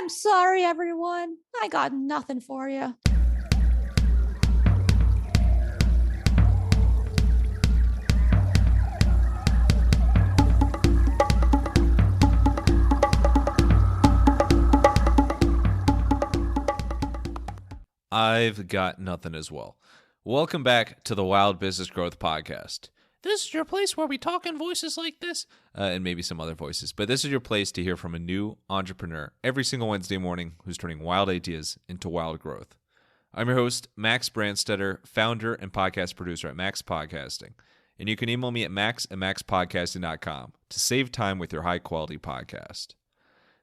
I'm sorry, everyone. I got nothing for you. I've got nothing as well. Welcome back to the Wild Business Growth Podcast. This is your place where we talk in voices like this, and maybe some other voices, but this is your place to hear from a new entrepreneur every single Wednesday morning who's turning wild ideas into wild growth. I'm your host, Max Branstetter, founder and podcast producer at MaxPodcasting, and you can email me at max@maxpodcasting.com to save time with your high-quality podcast.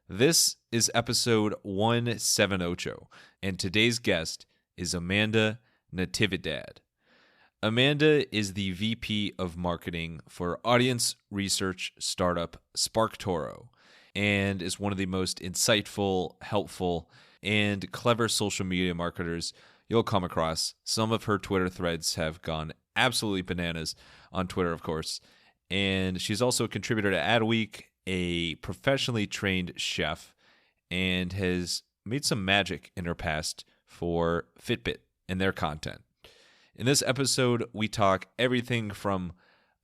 This is episode 178, and today's guest is Amanda Natividad. Amanda is the VP of Marketing for audience research startup SparkToro and is one of the most insightful, helpful, and clever social media marketers you'll come across. Some of her Twitter threads have gone absolutely bananas on Twitter, of course, and she's also a contributor to Adweek, a professionally trained chef, and has made some magic in her past for Fitbit and their content. In this episode, we talk everything from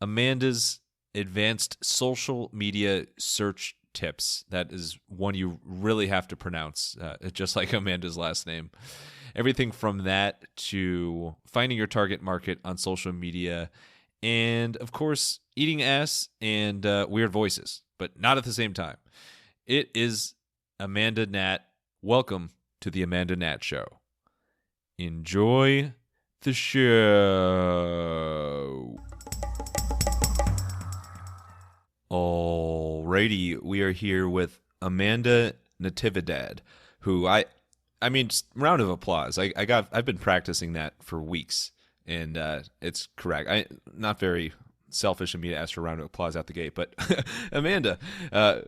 Amanda's advanced social media search tips. That is one you really have to pronounce, just like Amanda's last name. Everything from that to finding your target market on social media, and of course, eating ass and weird voices, but not at the same time. It is Amanda Nat. Welcome to the Amanda Nat Show. Enjoy the show. Alrighty, we are here with Amanda Natividad, who I mean, just round of applause. I've been practicing that for weeks, and it's correct. Not very selfish of me to ask for a round of applause out the gate, but Amanda,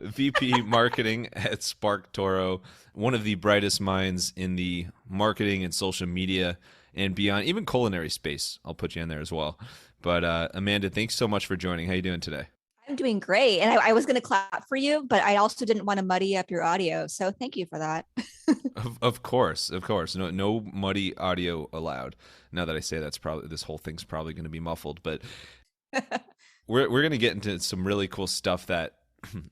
VP Marketing at SparkToro, one of the brightest minds in the marketing and social media and beyond, even culinary space. I'll put you in there as well. But Amanda, thanks so much for joining. How you doing today? I'm doing great. And I was going to clap for you, but I also didn't want to muddy up your audio. So thank you for that. Of course. No muddy audio allowed. Now that I say that's probably, this whole thing's probably going to be muffled, but we're going to get into some really cool stuff that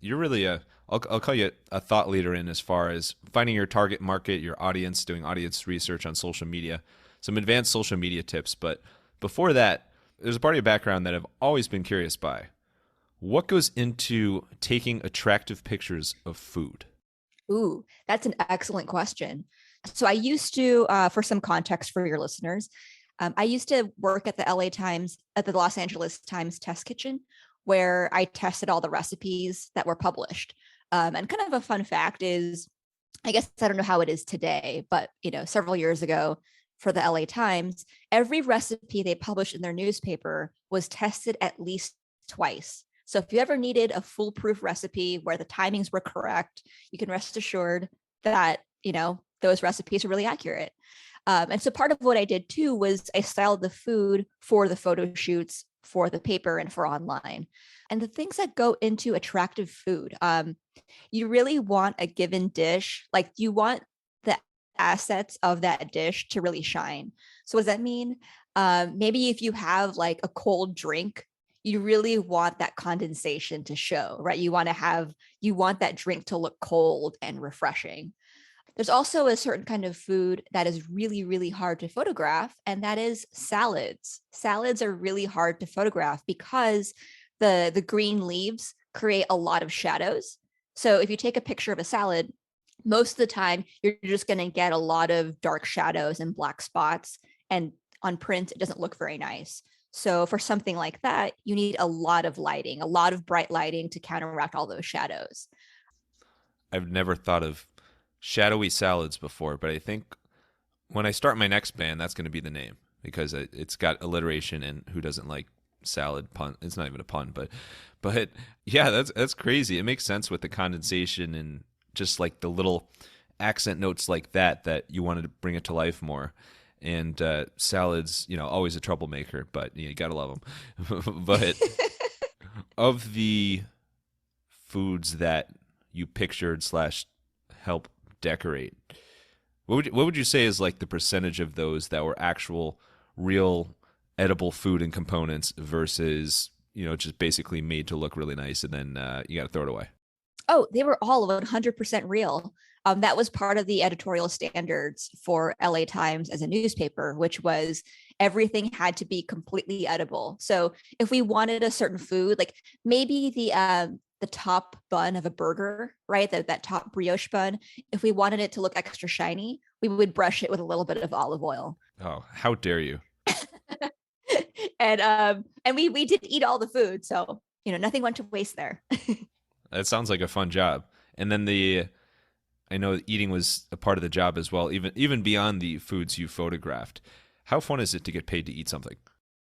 you're really I'll call you a thought leader in, as far as finding your target market, your audience, doing audience research on social media, some advanced social media tips. But before that, there's a part of your background that I've always been curious by. What goes into taking attractive pictures of food? Ooh, that's an excellent question. So I used to, for some context for your listeners, I used to work at the Los Angeles Times test kitchen, where I tested all the recipes that were published. And kind of a fun fact is, I guess I don't know how it is today, but several years ago for the LA Times, every recipe they published in their newspaper was tested at least twice. So if you ever needed a foolproof recipe where the timings were correct, you can rest assured that, those recipes are really accurate. And so part of what I did too was I styled the food for the photo shoots, for the paper, and for online. And the things that go into attractive food, you really want a given dish, like you want the assets of that dish to really shine. So what does that mean? Maybe if you have like a cold drink, you really want that condensation to show, right? You want that drink to look cold and refreshing. There's also a certain kind of food that is really, really hard to photograph, and that is salads. Salads are really hard to photograph because the green leaves create a lot of shadows. So if you take a picture of a salad, most of the time you're just going to get a lot of dark shadows and black spots, and on print it doesn't look very nice. So for something like that, you need a lot of lighting, a lot of bright lighting to counteract all those shadows. I've never thought of shadowy salads before, but I think when I start my next band, that's going to be the name, because it's got alliteration, and who doesn't like salad pun? It's not even a pun, but yeah, that's crazy. It makes sense with the condensation and just like the little accent notes like that you wanted to bring it to life more. And salads, always a troublemaker, but you gotta love them. But of the foods that you pictured / help decorate. What would you say is like the percentage of those that were actual, real, edible food and components versus just basically made to look really nice and then you got to throw it away? Oh, they were all 100% real. That was part of the editorial standards for LA Times as a newspaper, which was everything had to be completely edible. So if we wanted a certain food, like maybe the top bun of a burger, right? That top brioche bun, if we wanted it to look extra shiny, we would brush it with a little bit of olive oil. Oh, how dare you! And we did eat all the food, so nothing went to waste there. That sounds like a fun job. And then I know eating was a part of the job as well, even beyond the foods you photographed. How fun is it to get paid to eat something?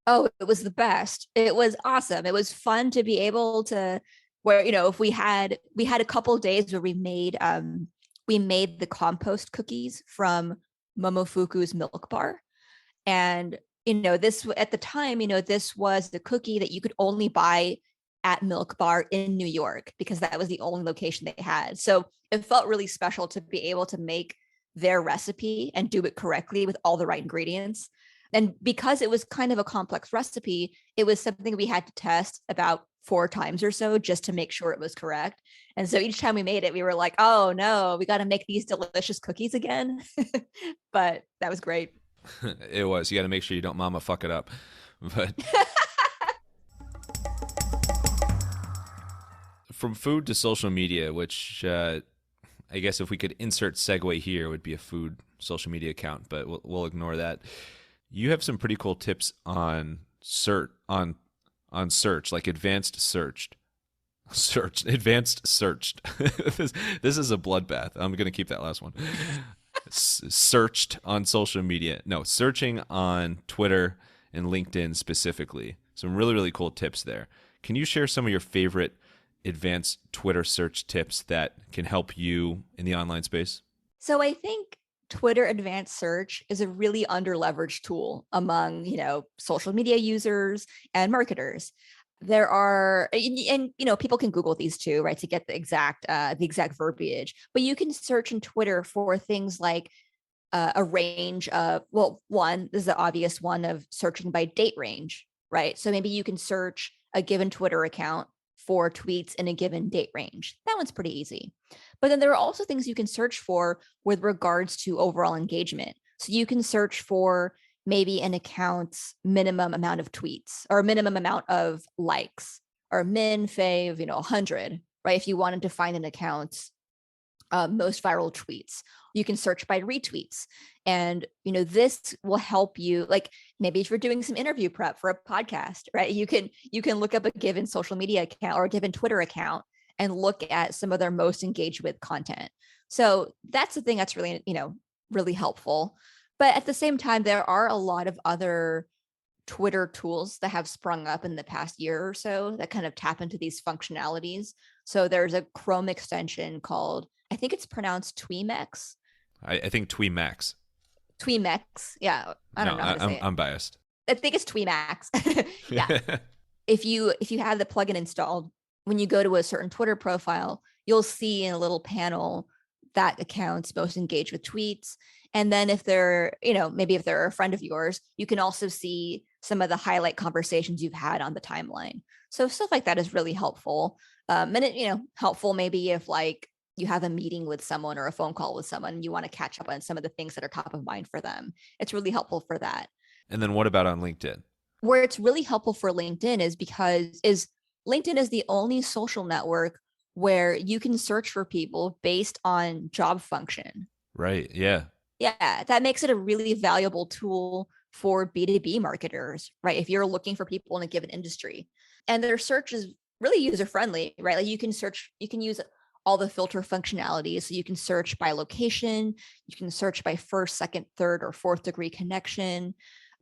Oh, it was the best. It was awesome. It was fun to be able to where, if we had a couple days where we made the compost cookies from Momofuku's Milk Bar. And, this at the time, this was the cookie that you could only buy at Milk Bar in New York because that was the only location they had. So it felt really special to be able to make their recipe and do it correctly with all the right ingredients. And because it was kind of a complex recipe, it was something we had to test about 4 times or so just to make sure it was correct. And so each time we made it, we were like, oh no, we got to make these delicious cookies again. But that was great. It was. You got to make sure you don't mama fuck it up. But from food to social media, which I guess if we could insert segue here, would be a food social media account, but we'll ignore that. You have some pretty cool tips on search, like advanced searched. Advanced searched. This is a bloodbath. I'm going to keep that last one. Searched on social media. No, searching on Twitter and LinkedIn specifically. Some really, really cool tips there. Can you share some of your favorite advanced Twitter search tips that can help you in the online space? So I think Twitter advanced search is a really underleveraged tool among, social media users and marketers. There are, and people can Google these too, right, to get the exact verbiage. But you can search in Twitter for things like a range of, one, this is the obvious one of searching by date range, right? So maybe you can search a given Twitter account for tweets in a given date range. That one's pretty easy. But then there are also things you can search for with regards to overall engagement. So you can search for maybe an account's minimum amount of tweets or minimum amount of likes or min fave, 100, right? If you wanted to find an account's most viral tweets, you can search by retweets. And, this will help you, like maybe if you're doing some interview prep for a podcast, right? You can look up a given social media account or a given Twitter account and look at some of their most engaged with content. So that's the thing that's really, really helpful. But at the same time, there are a lot of other Twitter tools that have sprung up in the past year or so that kind of tap into these functionalities. So there's a Chrome extension called, I think it's pronounced Tweemex. I think Tweemax. Tweemex. Yeah. I don't know how to say it. I'm biased. I think it's Tweemax. Yeah. If you have the plugin installed, when you go to a certain Twitter profile, you'll see in a little panel that account's most engaged with tweets. And then if they're, maybe if they're a friend of yours, you can also see some of the highlight conversations you've had on the timeline. So stuff like that is really helpful. And it, helpful maybe if like you have a meeting with someone or a phone call with someone, you want to catch up on some of the things that are top of mind for them. It's really helpful for that. And then what about on LinkedIn? Where it's really helpful for LinkedIn is because LinkedIn is the only social network where you can search for people based on job function. Right. Yeah. Yeah. That makes it a really valuable tool for B2B marketers, right? If you're looking for people in a given industry, and their search is really user friendly, right? Like you can use all the filter functionalities. So you can search by location, you can search by first, second, third, or fourth degree connection.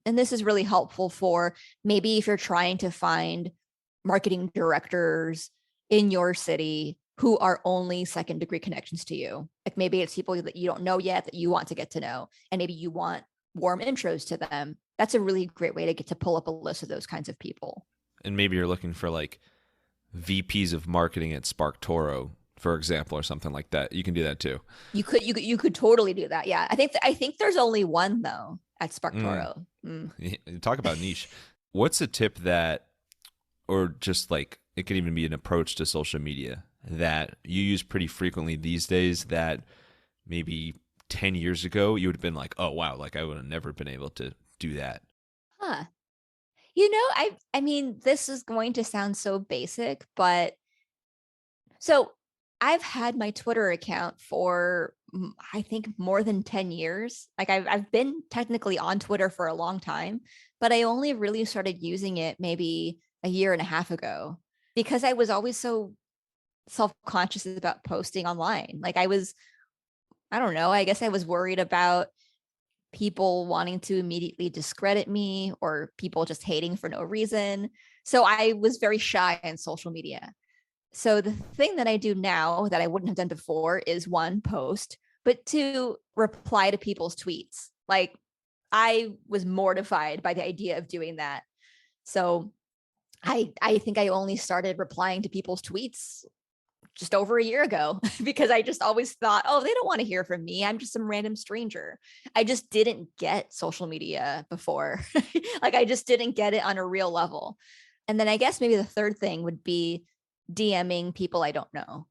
And this is really helpful for maybe if you're trying to find marketing directors in your city who are only second degree connections to you. Like maybe it's people that you don't know yet that you want to get to know, and maybe you want warm intros to them. That's a really great way to get to pull up a list of those kinds of people. And maybe you're looking for like VPs of marketing at SparkToro for example, or something like that. You can do that too. You could totally do that. Yeah. I think there's only one though at Mm. SparkToro. Talk about niche. What's a tip that, or just like it could even be an approach to social media that you use pretty frequently these days that maybe 10 years ago you would have been like, oh wow, like I would have never been able to do that? Huh. I mean, this is going to sound so basic, but so I've had my Twitter account for I think more than 10 years. Like I've been technically on Twitter for a long time, but I only really started using it maybe a year and a half ago because I was always so self-conscious about posting online. Like I don't know, I guess I was worried about people wanting to immediately discredit me or people just hating for no reason. So I was very shy on social media. So the thing that I do now that I wouldn't have done before is one, post, but two, reply to people's tweets. Like I was mortified by the idea of doing that. So I think I only started replying to people's tweets just over a year ago because I just always thought, oh, they don't want to hear from me. I'm just some random stranger. I just didn't get social media before. Like I just didn't get it on a real level. And then I guess maybe the third thing would be DMing people I don't know.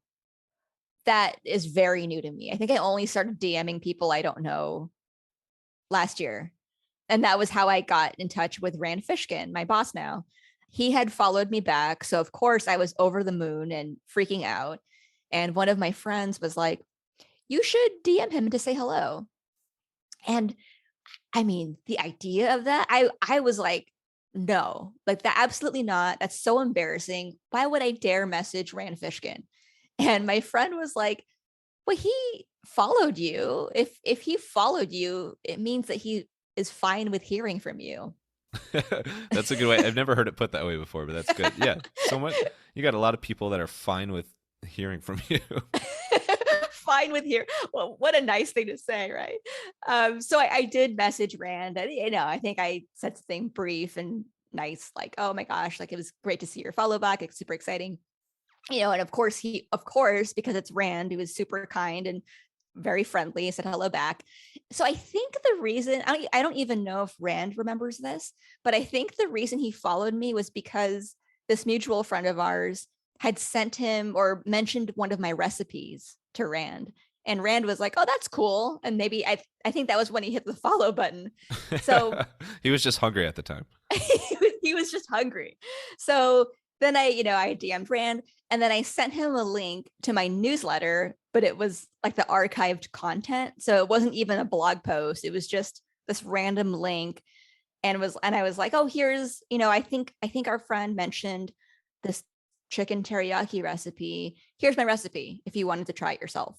That is very new to me. I think I only started DMing people I don't know last year. And that was how I got in touch with Rand Fishkin, my boss now. He had followed me back. So, of course, I was over the moon and freaking out. And one of my friends was like, you should DM him to say hello. And I mean, the idea of that, I was like, no, like that, absolutely not. That's so embarrassing. Why would I dare message Rand Fishkin? And my friend was like, well, he followed you. If he followed you, it means that he is fine with hearing from you. That's a good way. I've never heard it put that way before, but that's good. Yeah. So much. You got a lot of people that are fine with hearing from you. Fine with hear. Well, what a nice thing to say, right? So I did message Rand, and I think I said something brief and nice, like, "Oh my gosh, like it was great to see your follow back. It's super exciting." And of course, because it's Rand, who was super kind and very friendly, said hello back. So I think the reason I don't even know if Rand remembers this, but I think the reason he followed me was because this mutual friend of ours had sent him or mentioned one of my recipes to Rand. And Rand was like, "Oh, that's cool." And maybe I think that was when he hit the follow button. So He was just hungry at the time. he was just hungry. So then I DM'd Rand and then I sent him a link to my newsletter, but it was like the archived content. So it wasn't even a blog post. It was just this random link and I was like, "Oh, here's, I think our friend mentioned this chicken teriyaki recipe. Here's my recipe if you wanted to try it yourself."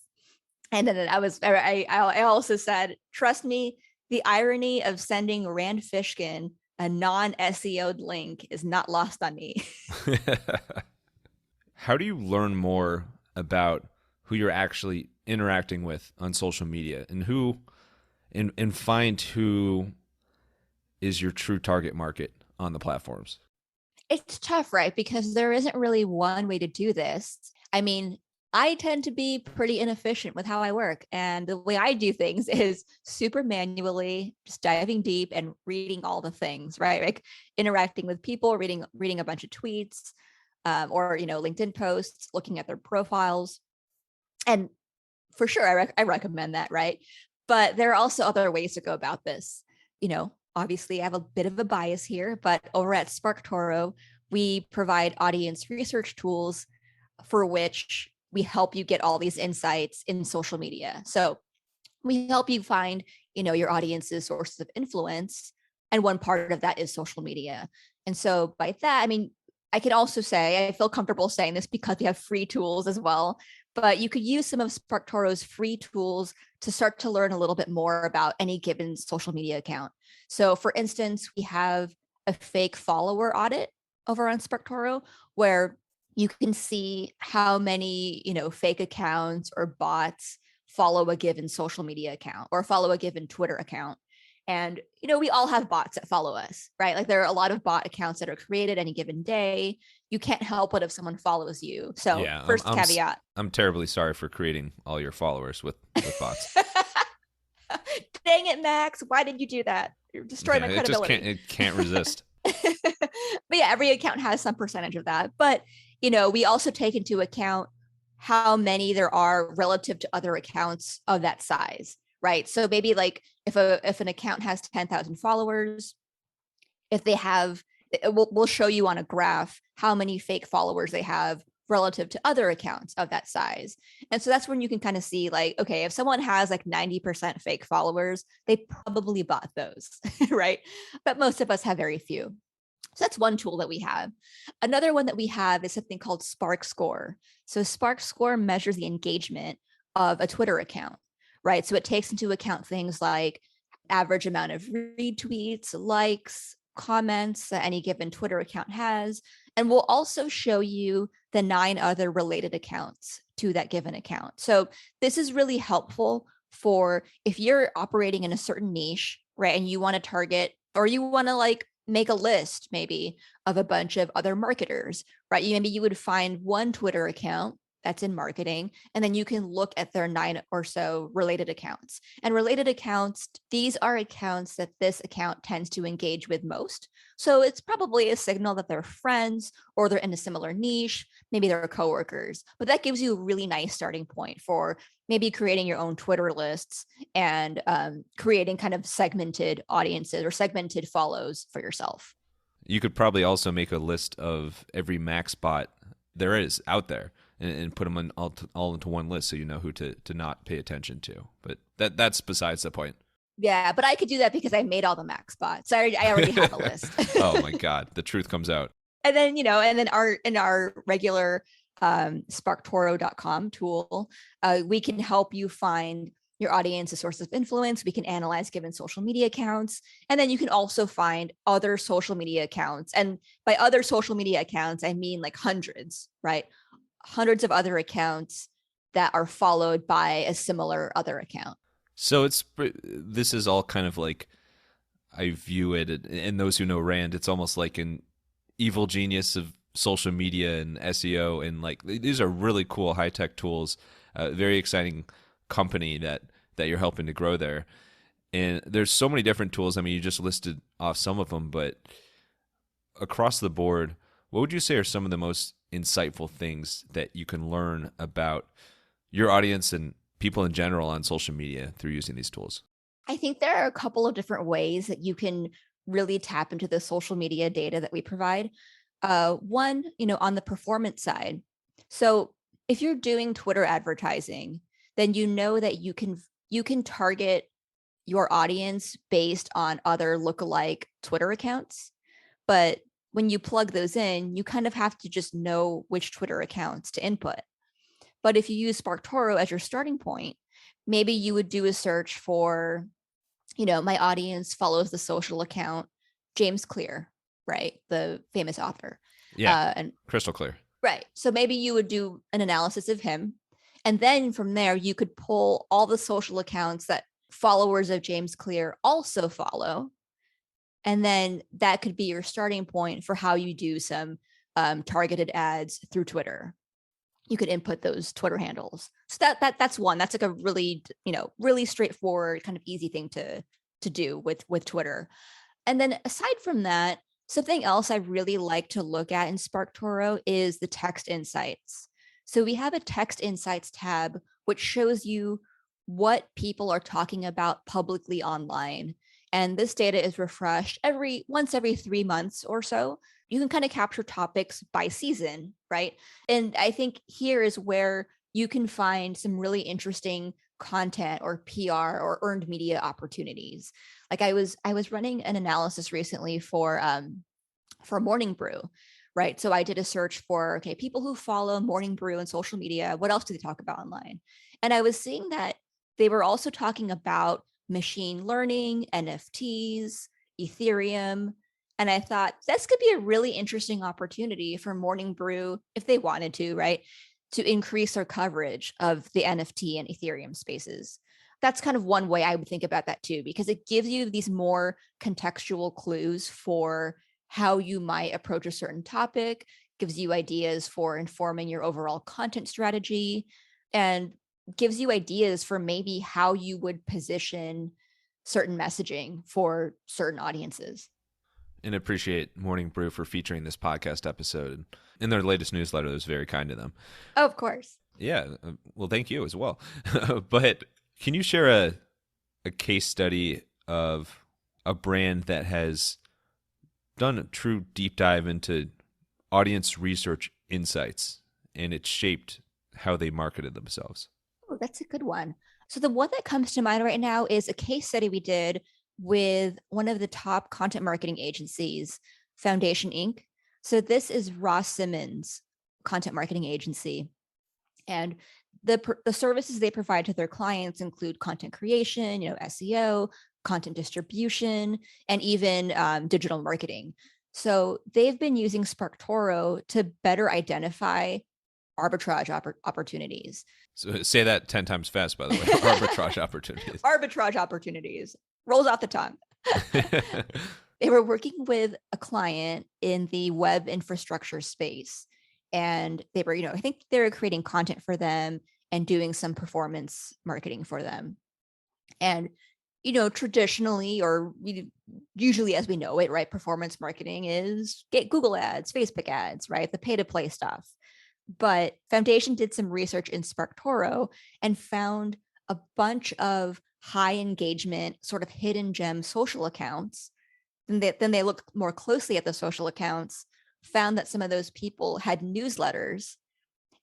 And then I also said, "Trust me, the irony of sending Rand Fishkin a non-SEO'd link is not lost on me." How do you learn more about who you're actually interacting with on social media and who and find who is your true target market on the platforms? It's tough, right? Because there isn't really one way to do this. I mean, I tend to be pretty inefficient with how I work. And the way I do things is super manually, just diving deep and reading all the things, right? Like interacting with people, reading a bunch of tweets, or LinkedIn posts, looking at their profiles. And for sure, I recommend that, right? But there are also other ways to go about this. Obviously, I have a bit of a bias here, but over at SparkToro, we provide audience research tools for which we help you get all these insights in social media. So we help you find, your audience's sources of influence. And one part of that is social media. And so by that, I mean, I can also say, I feel comfortable saying this because we have free tools as well, but you could use some of SparkToro's free tools to start to learn a little bit more about any given social media account. So for instance, we have a fake follower audit over on SparkToro where you can see how many, fake accounts or bots follow a given social media account or follow a given Twitter account. And, we all have bots that follow us, right? Like there are a lot of bot accounts that are created any given day. You can't help it if someone follows you. So Yeah, first caveat. I'm terribly sorry for creating all your followers with bots. Dang it, Max. Why did you do that? You're destroying Yeah, my credibility. it can't resist. But yeah, every account has some percentage of that. But, we also take into account how many there are relative to other accounts of that size, right? So maybe like if an account has 10,000 followers, if they have, we'll show you on a graph how many fake followers they have relative to other accounts of that size. And so that's when you can kind of see like, okay, if someone has like 90% fake followers, they probably bought those, right? But most of us have very few. So that's one tool that we have. Another one that we have is something called SparkScore. So SparkScore measures the engagement of a Twitter account, right? So it takes into account things like average amount of retweets, likes, comments that any given Twitter account has. And we'll also show you the 9 other related accounts to that given account. So this is really helpful for if you're operating in a certain niche, right? And you want to target, or you want to like make a list maybe of a bunch of other marketers, right? Maybe you would find one Twitter account that's in marketing, and then you can look at their 9 or so related accounts. And related accounts, these are accounts that this account tends to engage with most. So it's probably a signal that they're friends or they're in a similar niche. Maybe they're coworkers, but that gives you a really nice starting point for maybe creating your own Twitter lists and creating kind of segmented audiences or segmented follows for yourself. You could probably also make a list of every Max bot there is out there and put them in all into one list so you know who to not pay attention to. But that's besides the point. Yeah, but I could do that because I made all the Max bots. I already have a list. Oh my God, the truth comes out. And then, in our regular SparkToro.com tool, we can help you find your audience a source of influence. We can analyze given social media accounts. And then you can also find other social media accounts. And by other social media accounts, I mean like hundreds, right? Hundreds of other accounts that are followed by a similar other account. So this is all kind of like, I view it, and those who know Rand, it's almost like an evil genius of social media and SEO, and like these are really cool high-tech tools. Very exciting company that you're helping to grow there. And there's so many different tools. I mean, you just listed off some of them, but across the board, what would you say are some of the most insightful things that you can learn about your audience and people in general on social media through using these tools? I think there are a couple of different ways that you can really tap into the social media data that we provide. One, on the performance side. So if you're doing Twitter advertising, then you know that you can target your audience based on other lookalike Twitter accounts. But when you plug those in, you kind of have to just know which Twitter accounts to input. But if you use SparkToro as your starting point, maybe you would do a search for, my audience follows the social account James Clear, right? The famous author. Yeah, and crystal clear. Right. So maybe you would do an analysis of him. And then from there, you could pull all the social accounts that followers of James Clear also follow. And then that could be your starting point for how you do some targeted ads through Twitter. You could input those Twitter handles. So that's one. That's like a really, really straightforward, kind of easy thing to do with Twitter. And then aside from that, something else I really like to look at in SparkToro is the text insights. So we have a text insights tab, which shows you what people are talking about publicly online. And this data is refreshed once every 3 months or so. You can kind of capture topics by season, right? And I think here is where you can find some really interesting content or PR or earned media opportunities. Like I was running an analysis recently for Morning Brew, right? So I did a search for, okay, people who follow Morning Brew on social media, what else do they talk about online? And I was seeing that they were also talking about machine learning, NFTs, Ethereum. And I thought this could be a really interesting opportunity for Morning Brew, if they wanted to, right, to increase their coverage of the NFT and Ethereum spaces. that's kind of one way I would think about that too, because it gives you these more contextual clues for how you might approach a certain topic, gives you ideas for informing your overall content strategy, and gives you ideas for maybe how you would position certain messaging for certain audiences. And appreciate Morning Brew for featuring this podcast episode in their latest newsletter. That was very kind to them. Oh, of course. Yeah. Well, thank you as well. But can you share a case study of a brand that has done a true deep dive into audience research insights and it shaped how they marketed themselves? Oh, that's a good one. So the one that comes to mind right now is a case study we did with one of the top content marketing agencies, Foundation Inc. So this is Ross Simmons' content marketing agency. And the services they provide to their clients include content creation, SEO, content distribution, and even digital marketing. So they've been using SparkToro to better identify arbitrage opportunities. So say that 10 times fast, by the way. Arbitrage opportunities. Arbitrage opportunities. Rolls off the tongue. They were working with a client in the web infrastructure space. And they were, I think they were creating content for them and doing some performance marketing for them. And, traditionally, or usually as we know it, right, performance marketing is get Google ads, Facebook ads, right, the pay to play stuff. But Foundation did some research in SparkToro and found a bunch of high engagement, sort of hidden gem social accounts. Then they looked more closely at the social accounts, found that some of those people had newsletters,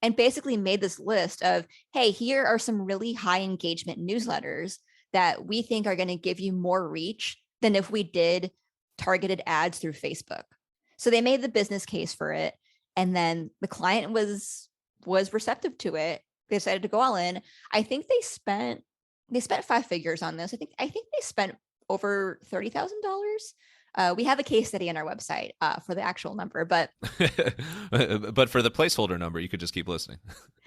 and basically made this list of, hey, here are some really high engagement newsletters that we think are going to give you more reach than if we did targeted ads through Facebook. So they made the business case for it. And then the client was receptive to it. They decided to go all in. I think they spent 5 figures on this. I think they spent over $30,000. We have a case study on our website for the actual number, but but for the placeholder number, you could just keep listening.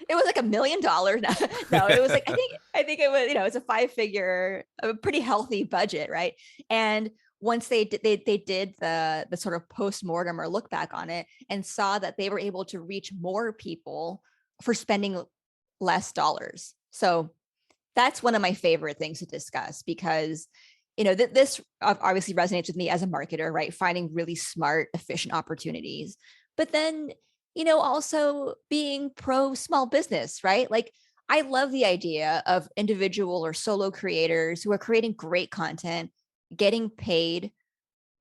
It was like $1 million. No, it was like I think it was it's a 5-figure, a pretty healthy budget, right? And once they did the sort of post-mortem or look back on it and saw that they were able to reach more people for spending less dollars. So that's one of my favorite things to discuss because, this obviously resonates with me as a marketer, right? Finding really smart, efficient opportunities, but then, also being pro small business, right? Like I love the idea of individual or solo creators who are creating great content, getting paid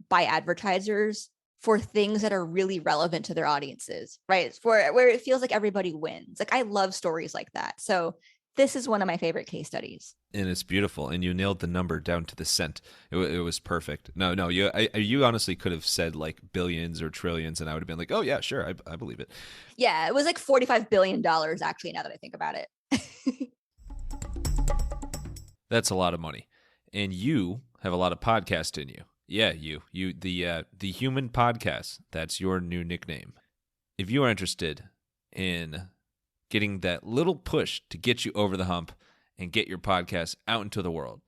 by advertisers for things that are really relevant to their audiences, right? Where it feels like everybody wins. Like I love stories like that. So this is one of my favorite case studies. And it's beautiful. And you nailed the number down to the cent. It was perfect. No, you honestly could have said like billions or trillions, and I would have been like, oh, yeah, sure. I believe it. Yeah, it was like $45 billion, actually, now that I think about it. That's a lot of money. And you have a lot of podcast in you. Yeah, the human podcast. That's your new nickname. If you are interested in getting that little push to get you over the hump and get your podcast out into the world,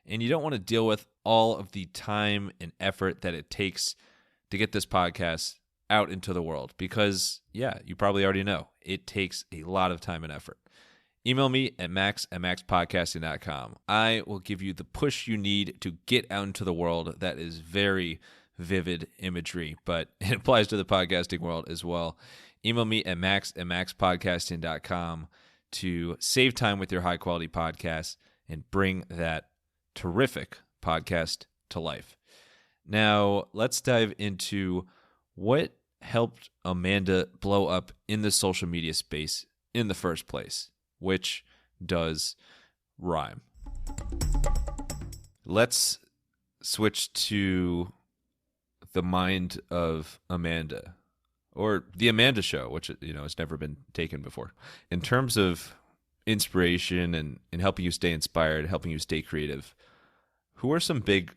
and you don't want to deal with all of the time and effort that it takes to get this podcast out into the world, because, yeah, you probably already know, it takes a lot of time and effort. Email me at max@maxpodcasting.com. I will give you the push you need to get out into the world. That is very vivid imagery, but it applies to the podcasting world as well. Email me at max@maxpodcasting.com to save time with your high-quality podcasts and bring that terrific podcast to life. Now, let's dive into what helped Amanda blow up in the social media space in the first place, which does rhyme. Let's switch to the mind of Amanda, or the Amanda Show, which has never been taken before. In terms of inspiration and helping you stay inspired, helping you stay creative, who are some big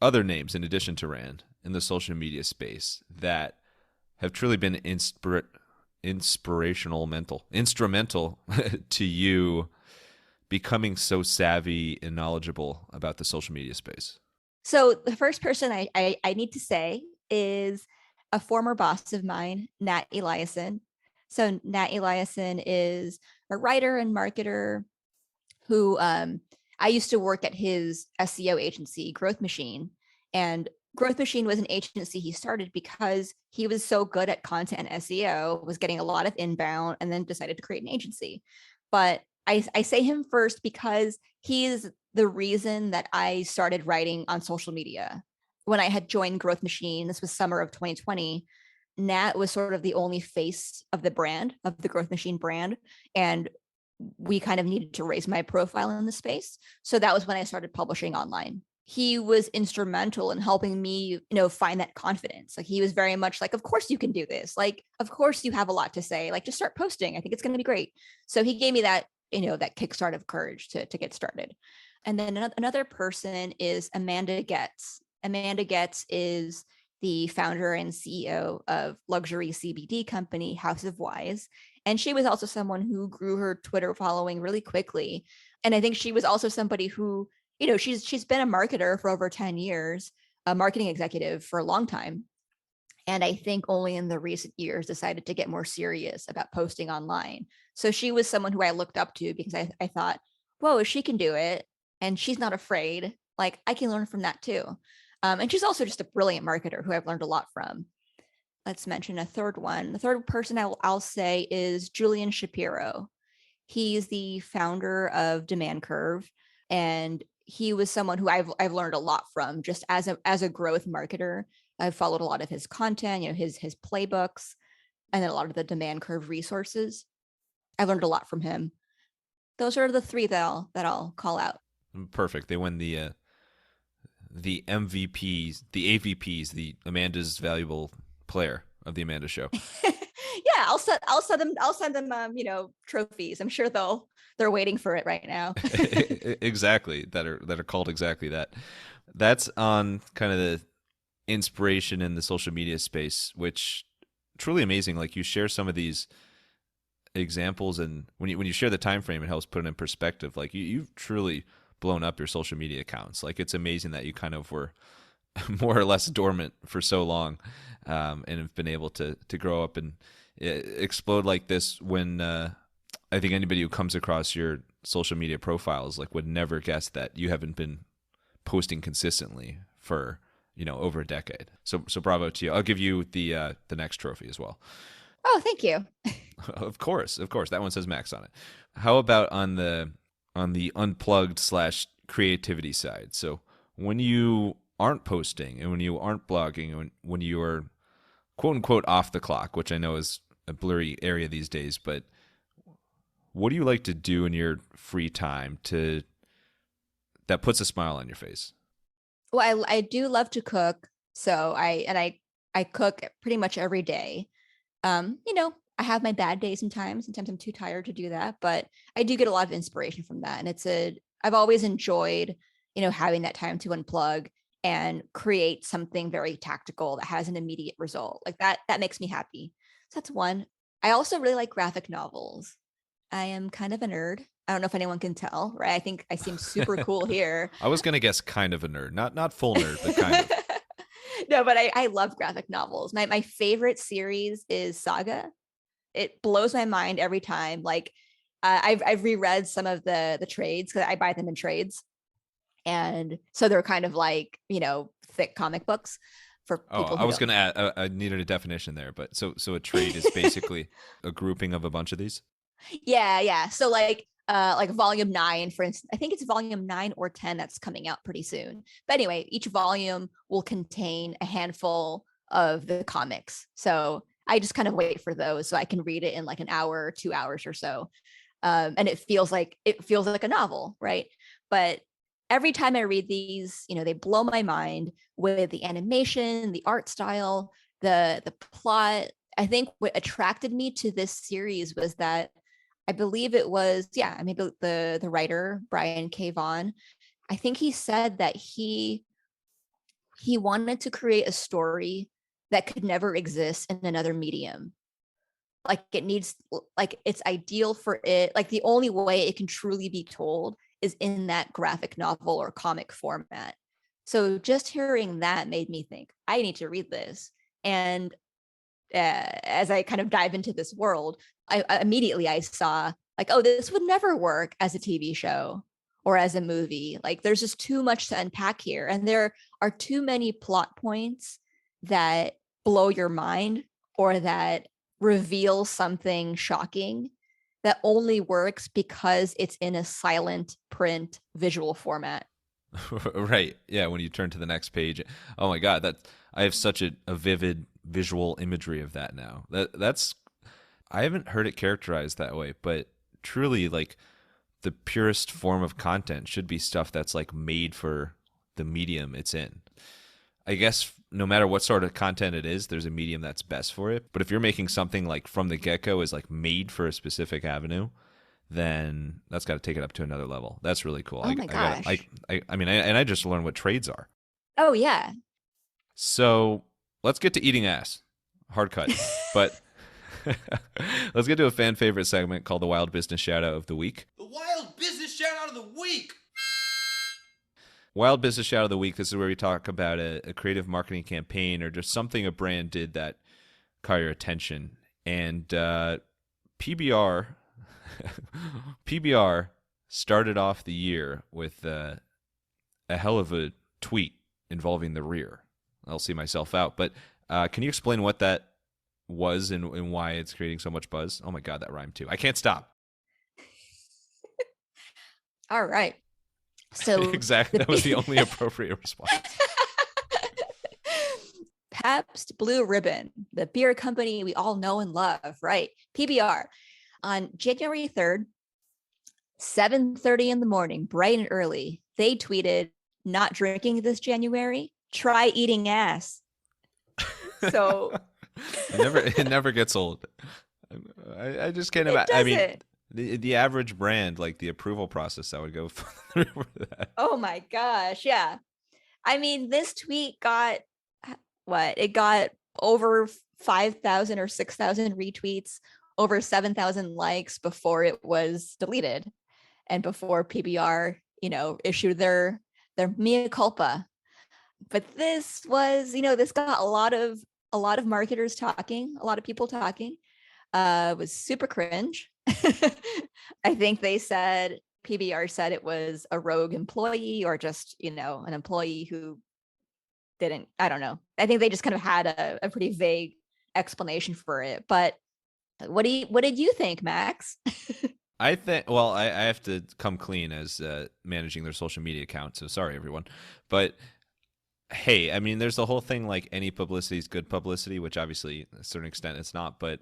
other names in addition to Rand in the social media space that have truly been instrumental to you becoming so savvy and knowledgeable about the social media space? So the first person I need to say is a former boss of mine, Nat Eliason. So Nat Eliason is a writer and marketer who I used to work at his SEO agency, Growth Machine. And Growth Machine was an agency he started because he was so good at content and SEO, was getting a lot of inbound, and then decided to create an agency. But I say him first because he's the reason that I started writing on social media. When I had joined Growth Machine, this was summer of 2020, Nat was sort of the only face of the brand, of the Growth Machine brand. And we kind of needed to raise my profile in the space. So that was when I started publishing online. He was instrumental in helping me, find that confidence. Like he was very much like, of course you can do this. Like, of course you have a lot to say. Like, just start posting. I think it's going to be great. So he gave me that, that kickstart of courage to get started. And then another person is Amanda Getz. Amanda Getz is the founder and CEO of luxury CBD company House of Wise. And she was also someone who grew her Twitter following really quickly. And I think she was also somebody who, she's been a marketer for over 10 years, a marketing executive for a long time. And I think only in the recent years decided to get more serious about posting online. So she was someone who I looked up to because I thought, whoa, if she can do it and she's not afraid, like I can learn from that too. And she's also just a brilliant marketer who I've learned a lot from. Let's mention a third one. The third person I'll say is Julian Shapiro. He's the founder of Demand Curve, and he was someone who I've learned a lot from just as a growth marketer. I've followed a lot of his content, his playbooks, and then a lot of the Demand Curve resources. I've learned a lot from him. Those are the three that I'll call out. Perfect. They win the MVPs, the AVPs, the Amanda's Valuable Player of the Amanda Show. Yeah, I'll send them trophies. I'm sure they're waiting for it right now. Exactly, that are called exactly that. That's on kind of the inspiration in the social media space, which truly amazing. Like you share some of these examples, and when you share the time frame, it helps put it in perspective. Like you've truly blown up your social media accounts. Like it's amazing that you kind of were more or less dormant for so long, and have been able to grow up and explode like this. When I think anybody who comes across your social media profiles like would never guess that you haven't been posting consistently for over a decade. So bravo to you. I'll give you the next trophy as well. Oh, thank you. Of course. That one says Max on it. How about on the unplugged / creativity side? So when you aren't posting and when you aren't blogging and when you are quote unquote off the clock, which I know is a blurry area these days, but what do you like to do in your free time that puts a smile on your face? Well, I do love to cook. So I cook pretty much every day. I have my bad days sometimes. Sometimes I'm too tired to do that, but I do get a lot of inspiration from that. And I've always enjoyed, having that time to unplug and create something very tactical that has an immediate result. Like that makes me happy. So that's one. I also really like graphic novels. I am kind of a nerd. I don't know if anyone can tell, right? I think I seem super cool here. I was going to guess kind of a nerd, not full nerd, but kind of. No, but I love graphic novels. My favorite series is Saga. It blows my mind every time. Like I've reread some of the trades because I buy them in trades. And so they're kind of like, thick comic books for people. I was going to add, I needed a definition there, but so a trade is basically a grouping of a bunch of these. Yeah. So like volume 9, for instance, I think it's volume 9 or 10 that's coming out pretty soon. But anyway, each volume will contain a handful of the comics. So I just kind of wait for those so I can read it in like an hour or 2 hours or so. And it feels like a novel, right? But every time I read these, they blow my mind with the animation, the art style, the plot. I think what attracted me to this series was that I believe it was, the writer, Brian K. Vaughan, I think he said that he wanted to create a story that could never exist in another medium. like it needs, like it's ideal for it. Like the only way it can truly be told is in that graphic novel or comic format. So just hearing that made me think I need to read this. And as I kind of dive into this world, I immediately I saw like, oh, this would never work as a TV show or as a movie. Like there's just too much to unpack here. And there are too many plot points that blow your mind or that reveal something shocking that only works because it's in a silent print visual format. Right. Yeah. When you turn to the next page, oh my God, that I have such a vivid visual imagery of that now. That's I haven't heard it characterized that way, but truly, like the purest form of content should be stuff that's like made for the medium it's in. I guess no matter what sort of content it is, there's a medium that's best for it. But if you're making something like from the get-go is like made for a specific avenue, then that's got to take it up to another level. That's really cool. Oh my gosh. I mean, I just learned what trades are. Oh yeah. So let's get to eating ass. Hard cut. But let's get to a fan favorite segment called the Wild Business Shout Out of the Week. The Wild Business Shout Out of the Week! Wild Business Shout of the Week. This is where we talk about a creative marketing campaign or just something a brand did that caught your attention. And PBR started off the year with a hell of a tweet involving the rear. I'll see myself out. But can you explain what that was and why it's creating so much buzz? Oh my God, that rhymed too. I can't stop. All right. So exactly. That was the only appropriate response. Pabst Blue Ribbon, the beer company we all know and love, right? PBR. On January 3rd, 7:30 in the morning, bright and early, they tweeted, "Not drinking this January, try eating ass." So it never gets old. I just can't imagine. I mean, the average brand, like the approval process that would go through that. Oh my gosh, yeah. I mean, this tweet got what? It got over 5,000 or 6,000 retweets, over 7,000 likes before it was deleted, and before PBR, issued their mea culpa. But this was, this got a lot of marketers talking, a lot of people talking. It was super cringe. I think they said, PBR said it was a rogue employee or just, an employee who didn't, I don't know. I think they just kind of had a pretty vague explanation for it. But what did you think, Max? I think, well, I have to come clean as managing their social media account. So sorry, everyone. But hey, I mean, there's the whole thing like any publicity is good publicity, which obviously to a certain extent it's not. But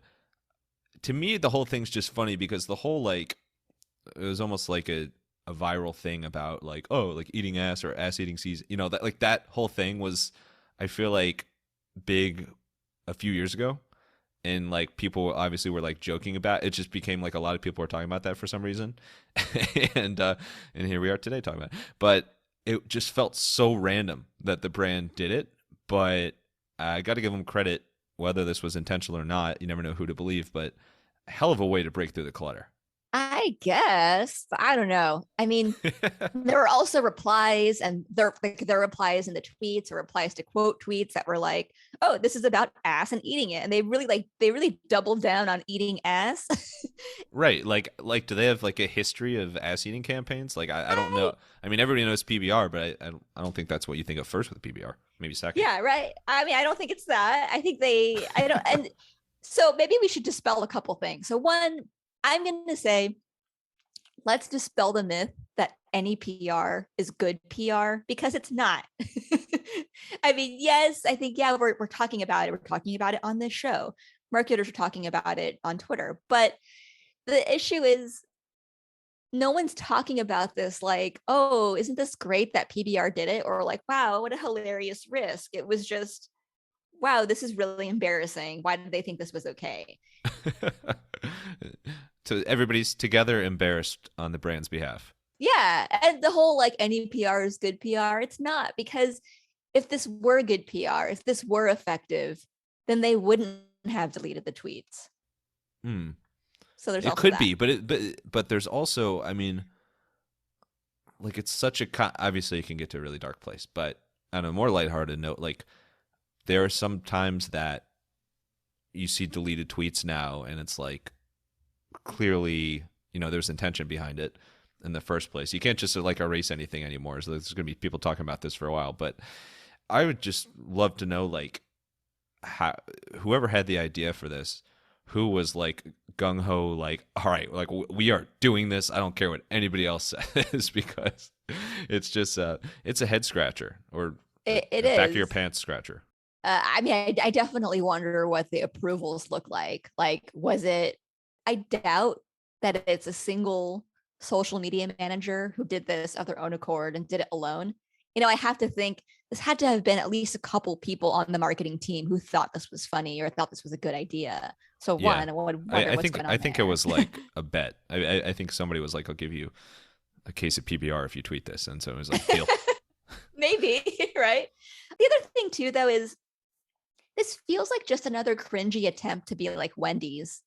to me, the whole thing's just funny because the whole like, it was almost like a viral thing about like, oh, like eating ass or ass eating season, that like that whole thing was, I feel like, big a few years ago. And like people obviously were like joking about it. It just became like a lot of people were talking about that for some reason. and here we are today talking about it. But it just felt so random that the brand did it. But I got to give them credit, whether this was intentional or not. You never know who to believe, but a hell of a way to break through the clutter. I guess. I don't know. I mean, there were also replies, and their replies in the tweets or replies to quote tweets that were like, "Oh, this is about ass and eating it," and they really doubled down on eating ass. Right. Like, do they have like a history of ass eating campaigns? Like, I don't know. I mean, everybody knows PBR, but I don't think that's what you think of first with PBR. Maybe second. Yeah. Right. I mean, I don't think it's that. I think I don't. And so maybe we should dispel a couple things. So one, I'm going to say, let's dispel the myth that any PR is good PR, because it's not. I mean, yes, I think, yeah, we're talking about it. We're talking about it on this show. Marketers are talking about it on Twitter. But the issue is no one's talking about this like, oh, isn't this great that PBR did it? Or like, wow, what a hilarious risk. It was just, wow, this is really embarrassing. Why did they think this was okay? So everybody's together embarrassed on the brand's behalf. Yeah. And the whole like any PR is good PR. It's not, because if this were good PR, if this were effective, then they wouldn't have deleted the tweets. So there's It also could that. be, but there's also, I mean, like it's such a obviously it can get to a really dark place, but on a more lighthearted note, like there are some times that you see deleted tweets now, and it's like clearly, there's intention behind it in the first place. You can't just like erase anything anymore. So there's going to be people talking about this for a while, but I would just love to know, like, how whoever had the idea for this, who was like gung ho, like, all right, like we are doing this. I don't care what anybody else says, because it's just it's a head scratcher, or It a back of your is. pants scratcher. I mean, I definitely wonder what the approvals look like. Like, was it? I doubt that it's a single social media manager who did this of their own accord and did it alone. I have to think this had to have been at least a couple people on the marketing team who thought this was funny or thought this was a good idea. So Yeah, one, I would wonder I what's think going on I think there. it was like a bet. I think somebody was like, I'll give you a case of PBR if you tweet this, and so it was like, deal. Maybe, right? The other thing too, though, is this feels like just another cringy attempt to be like Wendy's,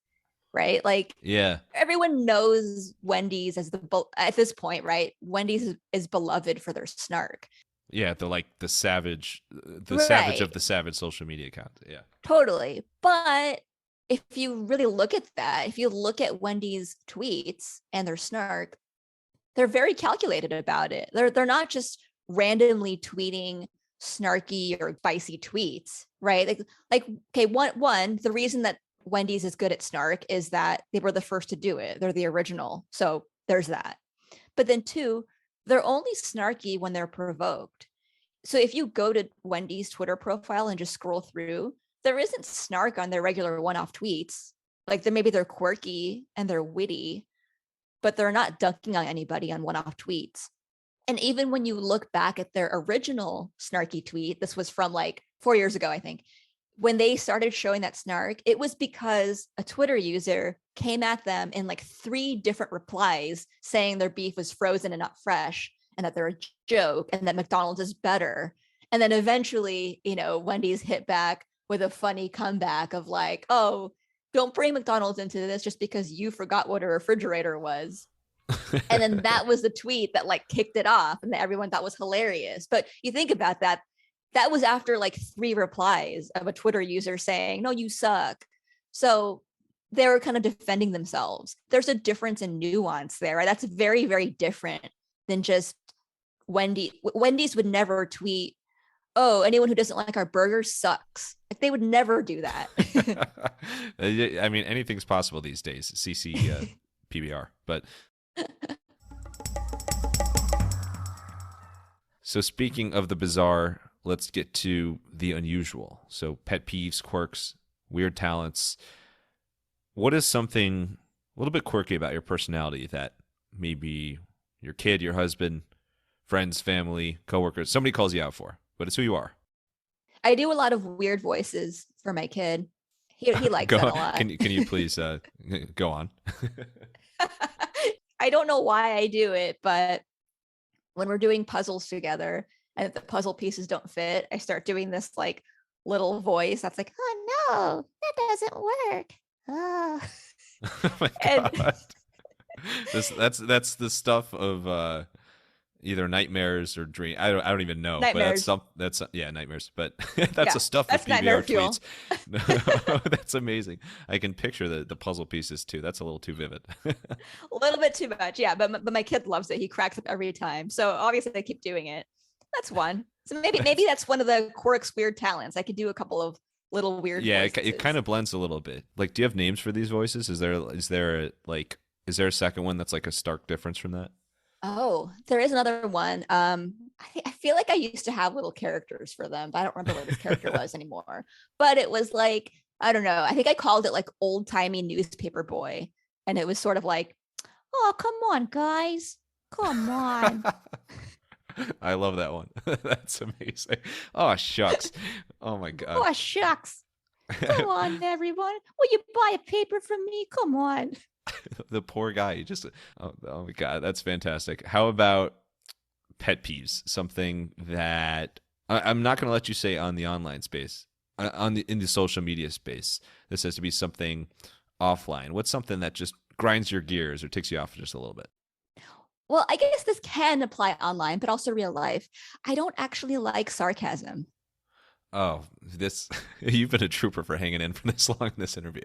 right? Like Yeah. everyone knows Wendy's as at this point, right? Wendy's is beloved for their snark. Yeah, the savage Right. of the savage social media account. Yeah. Totally. But if you really look at that, if you look at Wendy's tweets and their snark, they're very calculated about it. They're not just randomly tweeting snarky or spicy tweets, right? Like okay, one, the reason that Wendy's is good at snark is that they were the first to do it. They're the original. So there's that. But then two, they're only snarky when they're provoked. So if you go to Wendy's Twitter profile and just scroll through, there isn't snark on their regular one-off tweets. Like maybe they're quirky and they're witty, but they're not dunking on anybody on one-off tweets. And even when you look back at their original snarky tweet, this was from like 4 years ago, I think, when they started showing that snark, it was because a Twitter user came at them in like 3 different replies saying their beef was frozen and not fresh, and that they're a joke, and that McDonald's is better. And then eventually, Wendy's hit back with a funny comeback of like, oh, don't bring McDonald's into this just because you forgot what a refrigerator was. And then that was the tweet that like kicked it off and that everyone thought was hilarious. But you think about that, that was after like 3 replies of a Twitter user saying, no, you suck. So they were kind of defending themselves. There's a difference in nuance there, right? That's very, very different than just Wendy's would never tweet, oh, anyone who doesn't like our burger sucks. Like they would never do that. I mean, anything's possible these days. CC PBR, but. So speaking of the bizarre, let's get to the unusual. So pet peeves, quirks, weird talents. What is something a little bit quirky about your personality that maybe your kid, your husband, friends, family, coworkers, somebody calls you out for, but it's who you are? I do a lot of weird voices for my kid. He likes that a lot. Can you please go on? I don't know why I do it, but when we're doing puzzles together and if the puzzle pieces don't fit, I start doing this like little voice that's like, oh no, that doesn't work. Oh, Oh my god. That's the stuff of either nightmares or dream. I don't even know. Nightmares. But that's nightmares. But that's Yeah, the stuff that's of PBR nightmare fuel. tweets. That's amazing. I can picture the puzzle pieces too. That's a little too vivid. A little bit too much, yeah. But my kid loves it. He cracks up every time. So obviously I keep doing it. That's one. So maybe that's one of the quirks, weird talents. I could do a couple of little weird. Yeah, voices. it kind of blends a little bit. Like, do you have names for these voices? Is there a second one that's like a stark difference from that? Oh, there is another one. I feel like I used to have little characters for them, but I don't remember what this character was anymore. But it was like, I don't know. I think I called it like old timey newspaper boy. And it was sort of like, oh, come on, guys. Come on. I love that one. That's amazing. Oh, shucks. Oh my god. Oh, shucks. Come on, everyone. Will you buy a paper from me? Come on. The poor guy. He just oh my god, that's fantastic. How about pet peeves? Something that I'm not going to let you say on the online space, in the social media space. This has to be something offline? What's something that just grinds your gears or ticks you off just a little bit? Well, I guess this can apply online, but also real life. I don't actually like sarcasm. Oh, this you've been a trooper for hanging in for this long in this interview.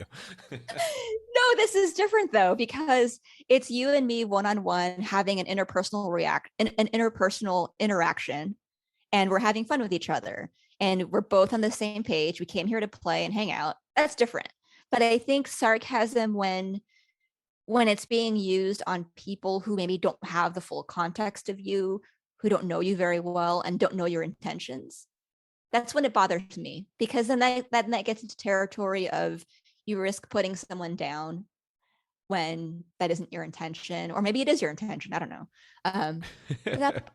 No, this is different though, because it's you and me one-on-one having an interpersonal interaction, and we're having fun with each other. And we're both on the same page. We came here to play and hang out. That's different. But I think sarcasm when it's being used on people who maybe don't have the full context of you, who don't know you very well and don't know your intentions, that's when it bothers me, because then that gets into territory of you risk putting someone down when that isn't your intention, or maybe it is your intention. I don't know. That,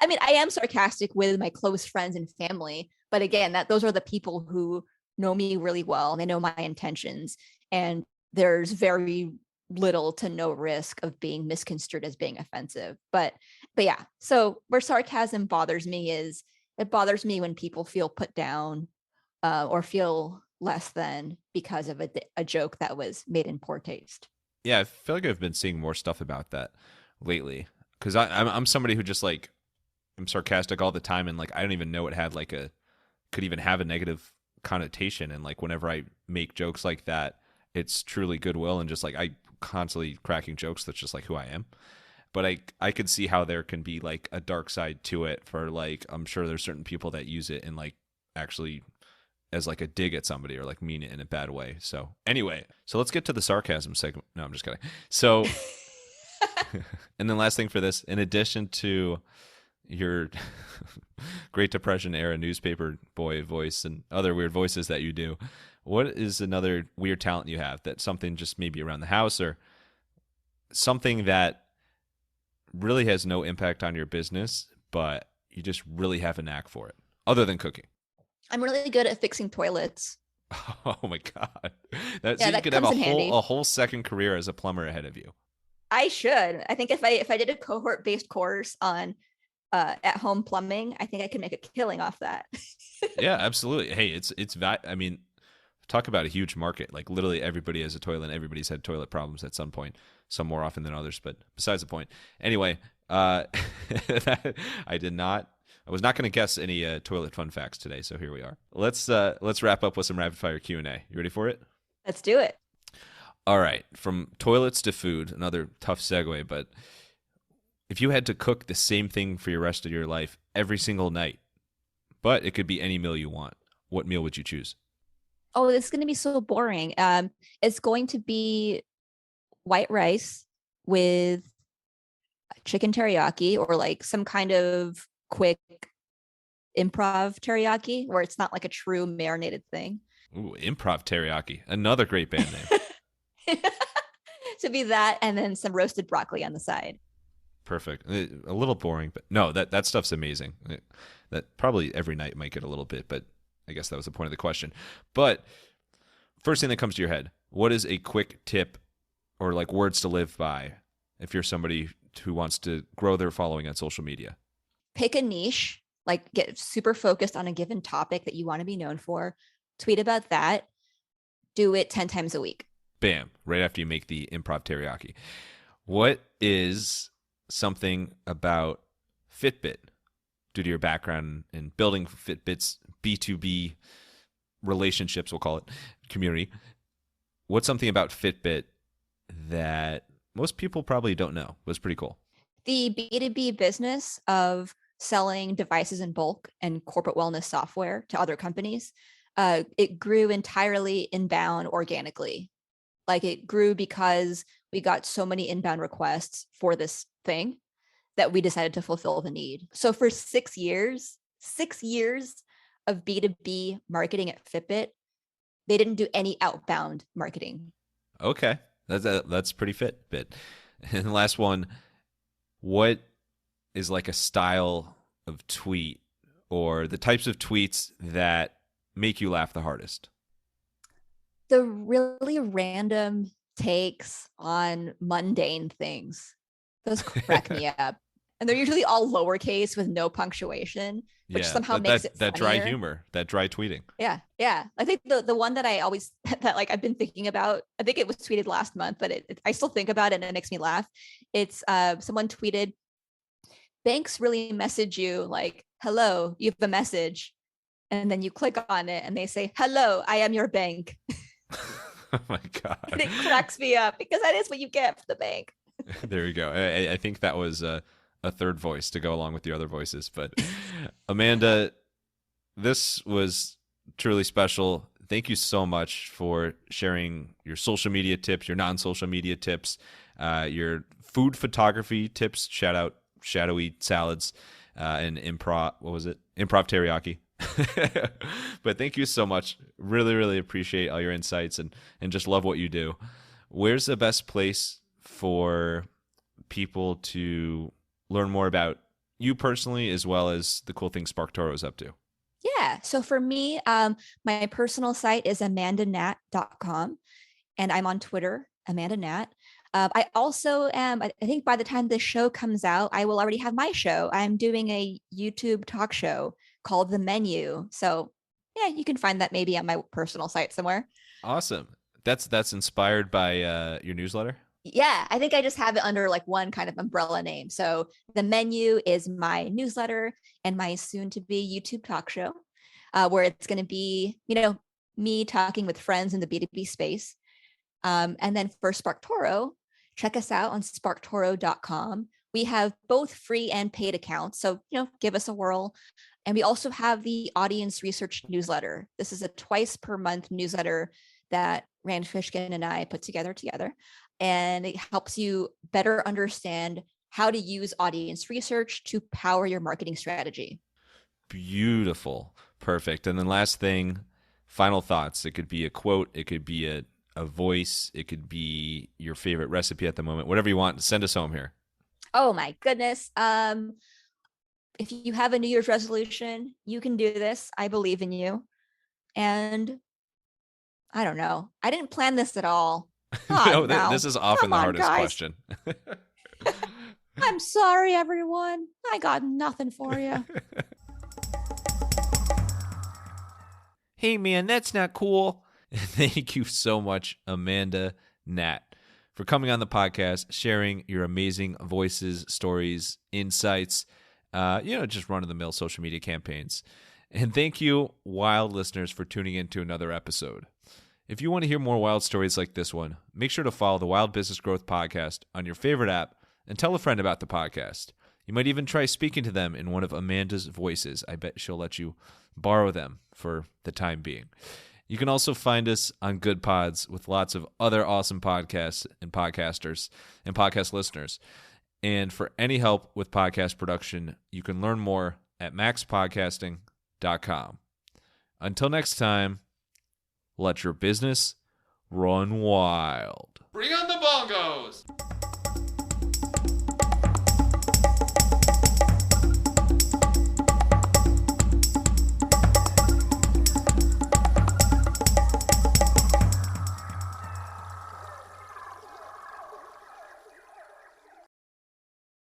I mean, I am sarcastic with my close friends and family, but again, those are the people who know me really well and they know my intentions, and there's very little to no risk of being misconstrued as being offensive. But yeah, so where sarcasm bothers me is it bothers me when people feel put down or feel less than because of a joke that was made in poor taste. Yeah, I feel like I've been seeing more stuff about that lately, because I'm somebody who just like I'm sarcastic all the time, and like I don't even know it had like could even have a negative connotation, and like whenever I make jokes like that, it's truly goodwill and just like I constantly cracking jokes. That's just like who I am. But I could see how there can be like a dark side to it for like I'm sure there's certain people that use it and like actually as like a dig at somebody or like mean it in a bad way. So anyway, so let's get to the sarcasm segment. No, I'm just kidding. So and then last thing for this, in addition to your Great Depression era newspaper boy voice and other weird voices that you do, what is another weird talent you have, that something just maybe around the house or something that really has no impact on your business, but you just really have a knack for it, other than cooking? I'm really good at fixing toilets. Oh my God. Yeah, So you that could have comes in handy. a whole second career as a plumber ahead of you. I should. I think if I did a cohort-based course on at-home plumbing, I think I could make a killing off that. Yeah, absolutely. Hey, I mean, talk about a huge market. Like literally everybody has a toilet and everybody's had toilet problems at some point, some more often than others, but besides the point. Anyway, I was not going to guess any toilet fun facts today, so here we are. Let's wrap up with some rapid fire Q&A. You ready for it? Let's do it. All right, from toilets to food, another tough segue, but if you had to cook the same thing for your rest of your life every single night, but it could be any meal you want, what meal would you choose? Oh, this is going to be so boring. It's going to be white rice with chicken teriyaki, or like some kind of quick improv teriyaki where it's not like a true marinated thing. Ooh, improv teriyaki, another great band name. To be that, and then some roasted broccoli on the side. Perfect. A little boring, but no, that stuff's amazing. That probably every night might get a little bit, but I guess that was the point of the question. But first thing that comes to your head, what is a quick tip or like words to live by if you're somebody who wants to grow their following on social media? Pick a niche, like get super focused on a given topic that you want to be known for. Tweet about that. Do it 10 times a week. Bam, right after you make the improv teriyaki. What is something about Fitbit, due to your background in building Fitbit's B2B relationships, we'll call it, community? What's something about Fitbit that most people probably don't know was pretty cool? The B2B business of selling devices in bulk and corporate wellness software to other companies, it grew entirely inbound organically. Like it grew because we got so many inbound requests for this thing that we decided to fulfill the need. So for 6 years of B2B marketing at Fitbit, they didn't do any outbound marketing. Okay, that's pretty Fitbit. And the last one, what is like a style of tweet or the types of tweets that make you laugh the hardest? The really random takes on mundane things. Those crack me up. And they're usually all lowercase with no punctuation, which somehow makes it that dry funnier. humor, that dry tweeting. Yeah. I think the one that I always that like I've been thinking about, I think it was tweeted last month, but I still think about it and it makes me laugh. It's someone tweeted, banks really message you like, hello, you have a message. And then you click on it and they say, hello, I am your bank. Oh my God. And it cracks me up because that is what you get for the bank. There you go. I think that was a third voice to go along with the other voices. But Amanda, this was truly special. Thank you so much for sharing your social media tips, your non-social media tips, your food photography tips. Shout out Shadowy Salads and improv. What was it? Improv teriyaki. But thank you so much. Really, really appreciate all your insights and just love what you do. Where's the best place for people to learn more about you personally, as well as the cool things SparkToro is up to? Yeah. So for me, my personal site is amandanat.com, and I'm on Twitter, Amanda Nat. I also am, I think by the time this show comes out, I will already have my show. I'm doing a YouTube talk show called The Menu. So yeah, you can find that maybe on my personal site somewhere. Awesome. That's inspired by your newsletter? Yeah, I think I just have it under like one kind of umbrella name. So The Menu is my newsletter and my soon to be YouTube talk show, where it's going to be, me talking with friends in the B2B space. And then for SparkToro, check us out on SparkToro.com. We have both free and paid accounts. So, give us a whirl. And we also have the audience research newsletter. This is a twice per month newsletter that Rand Fishkin and I put together. And it helps you better understand how to use audience research to power your marketing strategy. Beautiful. Perfect. And then last thing, final thoughts. It could be a quote. It could be a voice. It could be your favorite recipe at the moment. Whatever you want, send us home here. Oh my goodness. If you have a New Year's resolution, you can do this. I believe in you. And I don't know. I didn't plan this at all. No, this is often the hardest question. I'm sorry, everyone. I got nothing for you. Hey, man, that's not cool. Thank you so much, Amanda Nat, for coming on the podcast, sharing your amazing voices, stories, insights, just run-of-the-mill social media campaigns. And thank you, wild listeners, for tuning in to another episode. If you want to hear more wild stories like this one, make sure to follow the Wild Business Growth Podcast on your favorite app and tell a friend about the podcast. You might even try speaking to them in one of Amanda's voices. I bet she'll let you borrow them for the time being. You can also find us on Good Pods with lots of other awesome podcasts and podcasters and podcast listeners. And for any help with podcast production, you can learn more at MaxPodcasting.com. Until next time, let your business run wild. Bring on the bongos!